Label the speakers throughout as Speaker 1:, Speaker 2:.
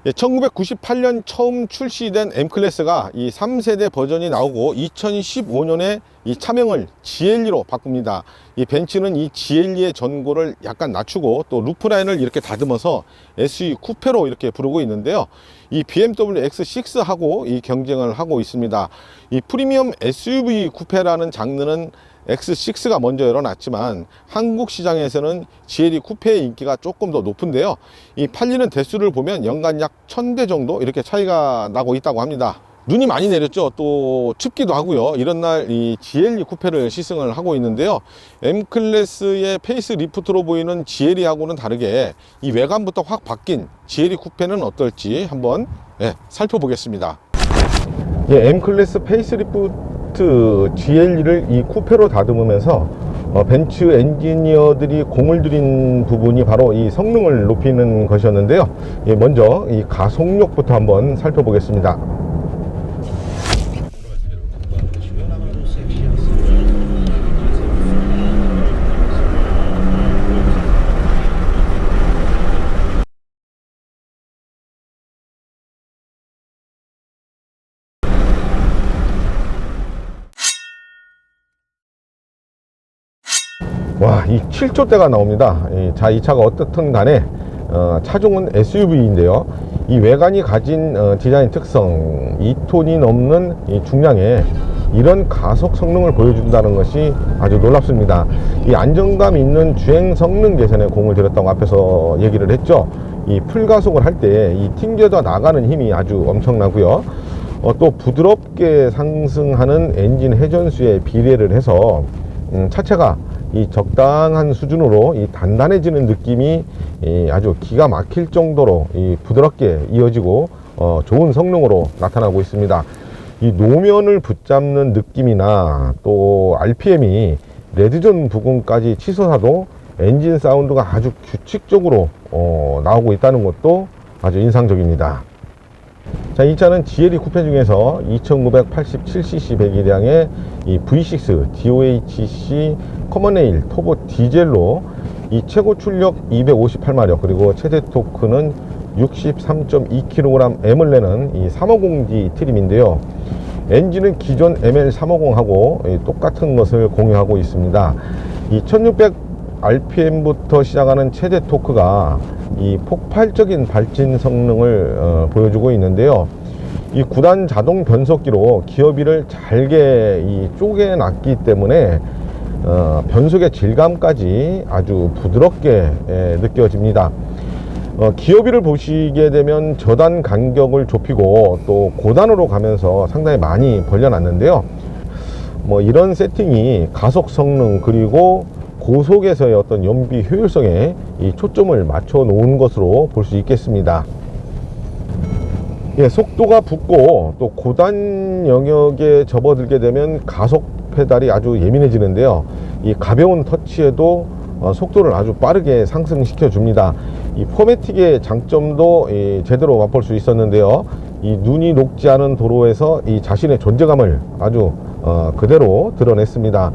Speaker 1: 1998년 처음 출시된 M클래스가 이 3세대 버전이 나오고 2015년에 이 차명을 GLE로 바꿉니다. 이 벤츠는 이 GLE의 전고를 약간 낮추고 또 루프라인을 이렇게 다듬어서 SUV 쿠페로 이렇게 부르고 있는데요. 이 BMW X6하고 이 경쟁을 하고 있습니다. 이 프리미엄 SUV 쿠페라는 장르는 X6가 먼저 열어놨지만 한국 시장에서는 GLE 쿠페의 인기가 조금 더 높은데요. 이 팔리는 대수를 보면 연간 약 1000대 정도 이렇게 차이가 나고 있다고 합니다. 눈이 많이 내렸죠. 또 춥기도 하고요. 이런 날 이 GLE 쿠페를 시승을 하고 있는데요. M클래스의 페이스 리프트로 보이는 GLE하고는 다르게 이 외관부터 확 바뀐 GLE 쿠페는 어떨지 한번 살펴보겠습니다. M클래스 페이스 리프트 GLE를 이 쿠페로 다듬으면서 벤츠 엔지니어들이 공을 들인 부분이 바로 이 성능을 높이는 것이었는데요. 먼저 이 가속력부터 한번 살펴보겠습니다. 와, 이 7조대가 나옵니다. 자, 이 차가 어떻든 간에 차종은 SUV인데요. 이 외관이 가진 디자인 특성, 2톤이 넘는 이 중량에 이런 가속 성능을 보여준다는 것이 아주 놀랍습니다. 이 안정감 있는 주행 성능 개선에 공을 들였다고 앞에서 얘기를 했죠. 이 풀가속을 할 때 이 튕겨져 나가는 힘이 아주 엄청나고요. 또 부드럽게 상승하는 엔진 회전수에 비례를 해서 차체가 이 적당한 수준으로 이 단단해지는 느낌이 아주 기가 막힐 정도로 이 부드럽게 이어지고 좋은 성능으로 나타나고 있습니다. 이 노면을 붙잡는 느낌이나 또 RPM이 레드존 부근까지 치솟아도 엔진 사운드가 아주 규칙적으로 나오고 있다는 것도 아주 인상적입니다. 자, 이 차는 GLE 쿠페 중에서 2987cc 배기량의 이 V6 DOHC 커먼레일 터보 디젤로 이 최고 출력 258마력 그리고 최대 토크는 63.2kg을 내는 이 350D 트림인데요. 엔진은 기존 ML350하고 똑같은 것을 공유하고 있습니다. 이 1600rpm부터 시작하는 최대 토크가 이 폭발적인 발진 성능을 보여주고 있는데요. 이 9단 자동 변속기로 기어비를 잘게 쪼개놨기 때문에 변속의 질감까지 아주 부드럽게 느껴집니다. 기어비를 보시게 되면 저단 간격을 좁히고 또 고단으로 가면서 상당히 많이 벌려놨는데요. 이런 세팅이 가속 성능 그리고 고속에서의 어떤 연비 효율성에 이 초점을 맞춰 놓은 것으로 볼 수 있겠습니다. 속도가 붙고 또 고단 영역에 접어들게 되면 가속 페달이 아주 예민해지는데요. 이 가벼운 터치에도 속도를 아주 빠르게 상승시켜 줍니다. 이 포매틱의 장점도 제대로 맛볼 수 있었는데요. 이 눈이 녹지 않은 도로에서 이 자신의 존재감을 아주 그대로 드러냈습니다.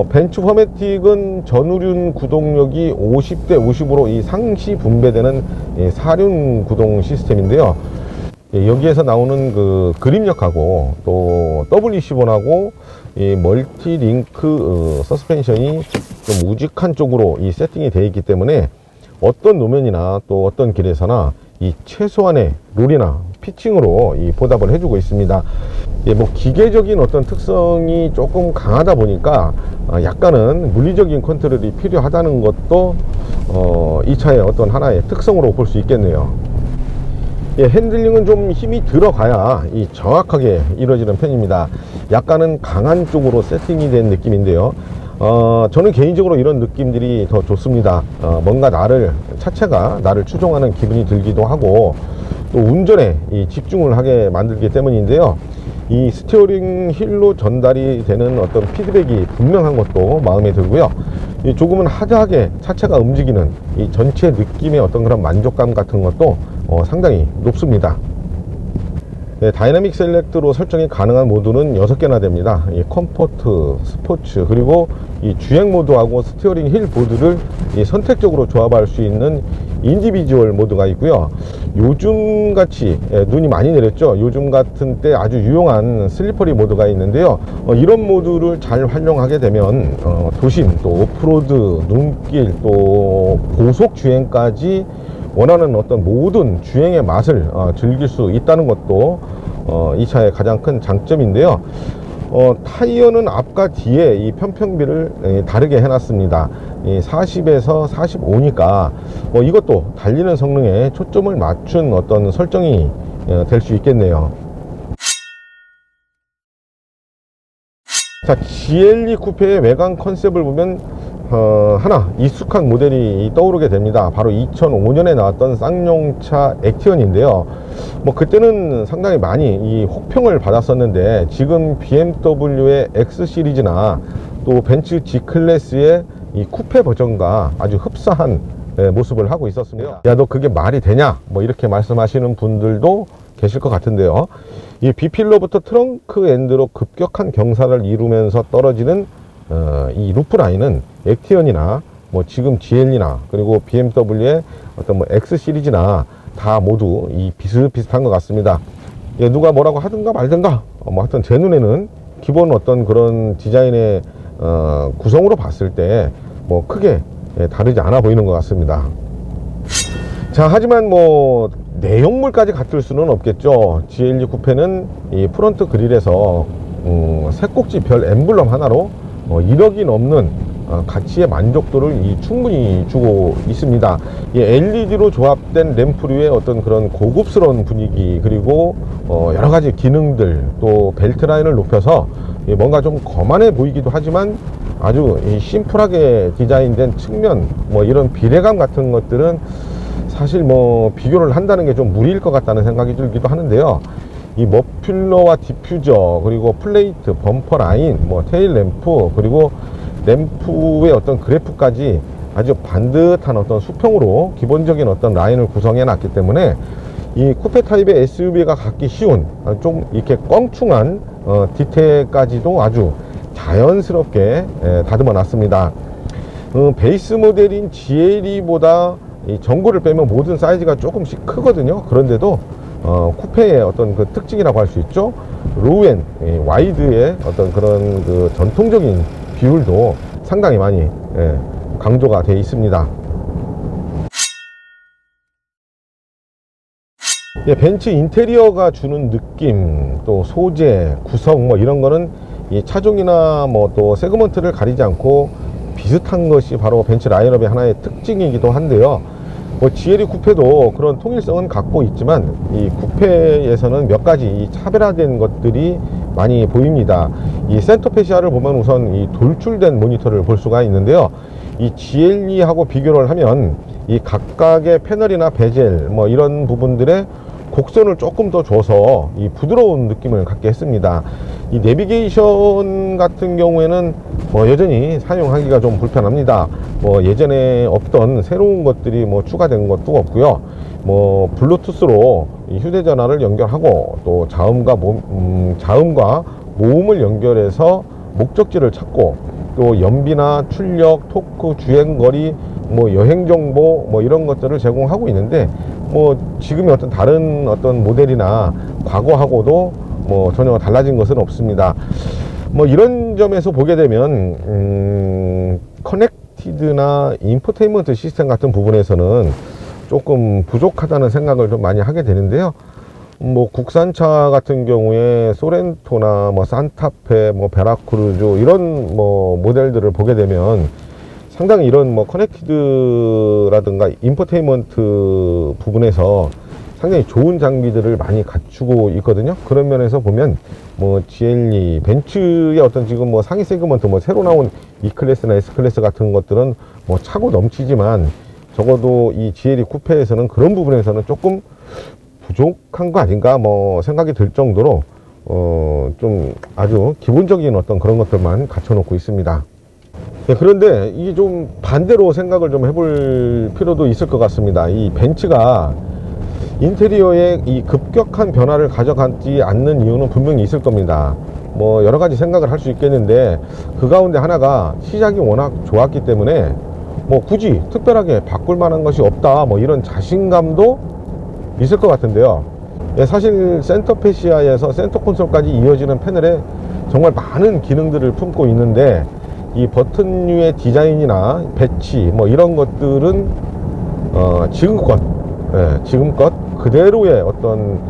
Speaker 1: 벤츠 포매틱은 전후륜 구동력이 50대 50으로 이 상시 분배되는 사륜 구동 시스템인데요. 여기에서 나오는 그 그립력하고 또 WC1하고 이 멀티 링크 서스펜션이 좀 우직한 쪽으로 이 세팅이 되어 있기 때문에 어떤 노면이나 또 어떤 길에서나 이 최소한의 롤이나 피칭으로 이 보답을 해주고 있습니다. 기계적인 어떤 특성이 조금 강하다 보니까 약간은 물리적인 컨트롤이 필요하다는 것도 이 차의 어떤 하나의 특성으로 볼 수 있겠네요. 핸들링은 좀 힘이 들어가야 정확하게 이루어지는 편입니다. 약간은 강한 쪽으로 세팅이 된 느낌인데요. 저는 개인적으로 이런 느낌들이 더 좋습니다. 뭔가 차체가 나를 추종하는 기분이 들기도 하고 또 운전에 집중을 하게 만들기 때문인데요. 이 스티어링 휠로 전달이 되는 어떤 피드백이 분명한 것도 마음에 들고요. 조금은 하드하게 차체가 움직이는 이 전체 느낌의 어떤 그런 만족감 같은 것도 상당히 높습니다. 다이나믹 셀렉트로 설정이 가능한 모드는 6개나 됩니다. 이 컴포트, 스포츠, 그리고 이 주행 모드하고 스티어링 힐 보드를 선택적으로 조합할 수 있는 인디비주얼 모드가 있고요. 요즘 같이 눈이 많이 내렸죠. 요즘 같은 때 아주 유용한 슬리퍼리 모드가 있는데요. 이런 모드를 잘 활용하게 되면 도심, 또 오프로드, 눈길, 또 고속 주행까지 원하는 어떤 모든 주행의 맛을 즐길 수 있다는 것도 이 차의 가장 큰 장점인데요. 타이어는 앞과 뒤에 이 편평비를 다르게 해놨습니다. 40에서 45니까 이것도 달리는 성능에 초점을 맞춘 어떤 설정이 될 수 있겠네요. 자, GLE 쿠페의 외관 컨셉을 보면 하나 익숙한 모델이 떠오르게 됩니다. 바로 2005년에 나왔던 쌍용차 액티언인데요. 그때는 상당히 많이 이 혹평을 받았었는데, 지금 BMW의 X 시리즈나 또 벤츠 G 클래스의 이 쿠페 버전과 아주 흡사한 모습을 하고 있었습니다. 야, 너 그게 말이 되냐? 이렇게 말씀하시는 분들도 계실 것 같은데요. 이 B필러부터 트렁크 엔드로 급격한 경사를 이루면서 떨어지는 이 루프 라인은 액티언이나 지금 GL이나 그리고 BMW의 어떤 X 시리즈나 다 모두 이 비슷비슷한 것 같습니다. 누가 뭐라고 하든가 말든가 하여튼 제 눈에는 기본 어떤 그런 디자인의 구성으로 봤을 때 크게 다르지 않아 보이는 것 같습니다. 자, 하지만 내용물까지 같을 수는 없겠죠. GLE 쿠페는 이 프론트 그릴에서 세 꼭지 별 엠블럼 하나로 1억이 넘는 가치의 만족도를 충분히 주고 있습니다. 이 LED로 조합된 램프류의 어떤 그런 고급스러운 분위기, 그리고 여러가지 기능들, 또 벨트 라인을 높여서 뭔가 좀 거만해 보이기도 하지만 아주 심플하게 디자인된 측면, 이런 비례감 같은 것들은 사실 비교를 한다는 게 좀 무리일 것 같다는 생각이 들기도 하는데요. 이 머플러와 디퓨저, 그리고 플레이트, 범퍼 라인, 테일 램프, 그리고 램프의 어떤 그래프까지 아주 반듯한 어떤 수평으로 기본적인 어떤 라인을 구성해 놨기 때문에 이 쿠페 타입의 SUV가 갖기 쉬운 좀 이렇게 껑충한 디테일까지도 아주 자연스럽게 다듬어 놨습니다. 베이스 모델인 GLE보다 이 전고를 빼면 모든 사이즈가 조금씩 크거든요. 그런데도 쿠페의 어떤 그 특징이라고 할 수 있죠. 로우앤 와이드의 어떤 그런 그 전통적인 비율도 상당히 많이 강조가 되어 있습니다. 벤츠 인테리어가 주는 느낌, 또 소재, 구성 이런 거는 이 차종이나 또 세그먼트를 가리지 않고 비슷한 것이 바로 벤츠 라인업의 하나의 특징이기도 한데요. GLE 쿠페도 그런 통일성은 갖고 있지만 이 쿠페에서는 몇 가지 이 차별화된 것들이 많이 보입니다. 이 센터 페시아를 보면 우선 이 돌출된 모니터를 볼 수가 있는데요. 이 GLE하고 비교를 하면 이 각각의 패널이나 베젤 이런 부분들의 곡선을 조금 더 줘서 이 부드러운 느낌을 갖게 했습니다. 이 내비게이션 같은 경우에는 여전히 사용하기가 좀 불편합니다. 예전에 없던 새로운 것들이 추가된 것도 없고요. 블루투스로 이 휴대전화를 연결하고 또 자음과 모음을 연결해서 목적지를 찾고 또 연비나 출력, 토크, 주행거리, 여행정보 이런 것들을 제공하고 있는데 지금의 어떤 다른 어떤 모델이나 과거하고도 전혀 달라진 것은 없습니다. 이런 점에서 보게 되면 커넥티드나 인포테인먼트 시스템 같은 부분에서는 조금 부족하다는 생각을 좀 많이 하게 되는데요. 국산차 같은 경우에 소렌토나 산타페, 베라크루즈 이런 모델들을 보게 되면 상당히 이런 커넥티드라든가 인포테인먼트 부분에서 상당히 좋은 장비들을 많이 갖추고 있거든요. 그런 면에서 보면 GLE, 벤츠의 어떤 지금 상위 세그먼트 새로 나온 E클래스나 S클래스 같은 것들은 차고 넘치지만 적어도 이 GLE 쿠페에서는 그런 부분에서는 조금 부족한 거 아닌가 생각이 들 정도로 좀 아주 기본적인 어떤 그런 것들만 갖춰 놓고 있습니다. 그런데 이게 좀 반대로 생각을 좀 해볼 필요도 있을 것 같습니다. 이 벤츠가 인테리어에 이 급격한 변화를 가져가지 않는 이유는 분명히 있을 겁니다. 뭐 여러 가지 생각을 할 수 있겠는데, 그 가운데 하나가 시작이 워낙 좋았기 때문에 뭐 굳이 특별하게 바꿀 만한 것이 없다, 뭐 이런 자신감도 있을 것 같은데요. 예, 사실 센터 패시아에서 센터 콘솔까지 이어지는 패널에 정말 많은 기능들을 품고 있는데, 이 버튼류의 디자인이나 배치 뭐 이런 것들은 지금껏 그대로의 어떤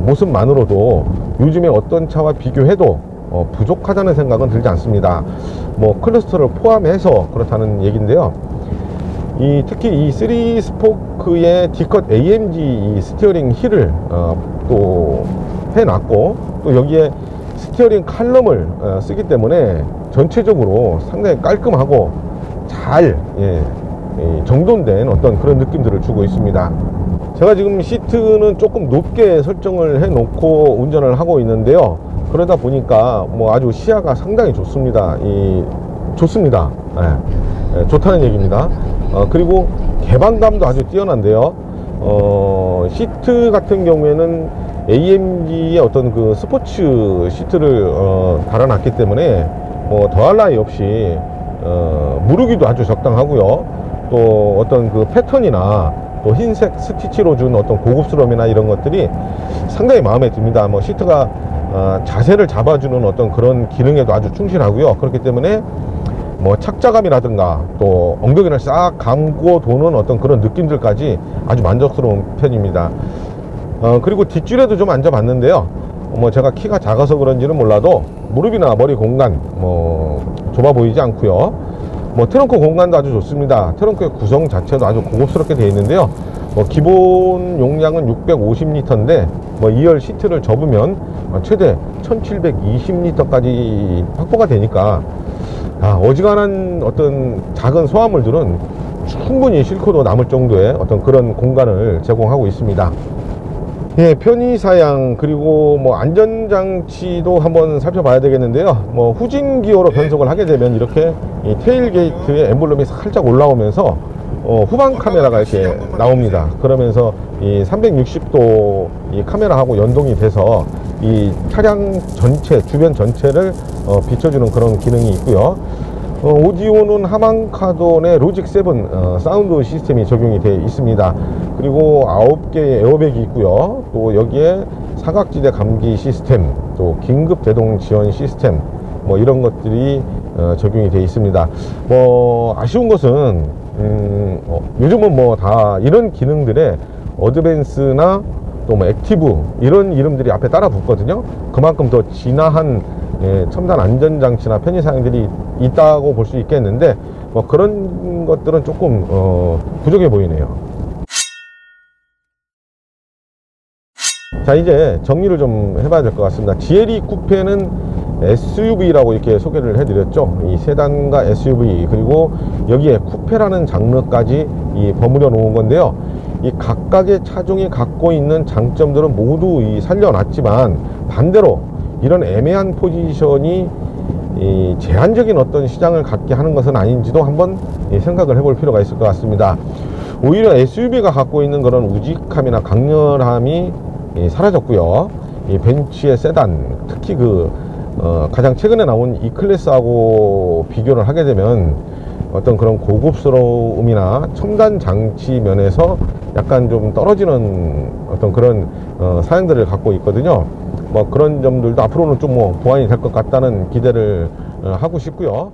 Speaker 1: 모습만으로도 요즘에 어떤 차와 비교해도 부족하다는 생각은 들지 않습니다. 뭐 클러스터를 포함해서 그렇다는 얘기인데요. 특히 이 3스포크의 D컷 AMG 스티어링 힐을 또 해놨고, 또 여기에 스티어링 칼럼을 쓰기 때문에 전체적으로 상당히 깔끔하고 잘 정돈된 어떤 그런 느낌들을 주고 있습니다. 제가 지금 시트는 조금 높게 설정을 해 놓고 운전을 하고 있는데요. 그러다 보니까 뭐 아주 시야가 상당히 좋습니다. 좋습니다. 좋다는 얘기입니다. 그리고 개방감도 아주 뛰어난데요. 시트 같은 경우에는 AMG의 어떤 그 스포츠 시트를 달아놨기 때문에 뭐 더할 나위 없이 무르기도 아주 적당하고요. 또 어떤 그 패턴이나 또 흰색 스티치로 준 어떤 고급스러움이나 이런 것들이 상당히 마음에 듭니다. 뭐 시트가 자세를 잡아주는 어떤 그런 기능에도 아주 충실하고요. 그렇기 때문에 뭐 착자감이라든가 또 엉덩이를 싹 감고 도는 어떤 그런 느낌들까지 아주 만족스러운 편입니다. 그리고 뒷줄에도 좀 앉아봤는데요. 뭐 제가 키가 작아서 그런지는 몰라도 무릎이나 머리 공간 뭐 좁아 보이지 않고요. 뭐 트렁크 공간도 아주 좋습니다. 트렁크의 구성 자체도 아주 고급스럽게 되어 있는데요. 뭐 기본 용량은 650리터인데 뭐 2열 시트를 접으면 최대 1720리터까지 확보가 되니까 어지간한 어떤 작은 소화물들은 충분히 싣고도 남을 정도의 어떤 그런 공간을 제공하고 있습니다. 예, 편의사양 그리고 뭐 안전장치도 한번 살펴봐야 되겠는데요. 뭐 후진 기어로 변속을 하게 되면 이렇게 이 테일게이트의 엠블럼이 살짝 올라오면서 후방 카메라가 이렇게 나옵니다. 그러면서 이 360도 이 카메라하고 연동이 돼서 이 차량 전체 주변 전체를 비춰주는 그런 기능이 있고요. 오디오는 하만카돈의 로직 7 사운드 시스템이 적용이 되어 있습니다. 그리고 9개의 에어백이 있고요. 또 여기에 사각지대 감기 시스템, 또 긴급 제동 지원 시스템 뭐 이런 것들이 적용이 되어 있습니다. 뭐 아쉬운 것은 요즘은 뭐 다 이런 기능들에 어드밴스나 또 뭐 액티브 이런 이름들이 앞에 따라 붙거든요. 그만큼 더 진화한 첨단 안전장치나 편의사양들이 있다고 볼 수 있겠는데, 뭐 그런 것들은 조금 부족해 보이네요. 자, 이제 정리를 좀 해봐야 될 것 같습니다. GLE 쿠페는 SUV라고 이렇게 소개를 해드렸죠. 이 세단과 SUV 그리고 여기에 쿠페라는 장르까지 버무려 놓은 건데요. 이 각각의 차종이 갖고 있는 장점들은 모두 살려놨지만, 반대로 이런 애매한 포지션이 제한적인 어떤 시장을 갖게 하는 것은 아닌지도 한번 생각을 해볼 필요가 있을 것 같습니다. 오히려 SUV가 갖고 있는 그런 우직함이나 강렬함이 사라졌고요. 이 벤츠의 세단, 특히 가장 최근에 나온 E클래스하고 비교를 하게 되면 어떤 그런 고급스러움이나 첨단 장치 면에서 약간 좀 떨어지는 어떤 그런 사양들을 갖고 있거든요. 뭐 그런 점들도 앞으로는 좀 뭐 보완이 될 것 같다는 기대를 하고 싶고요.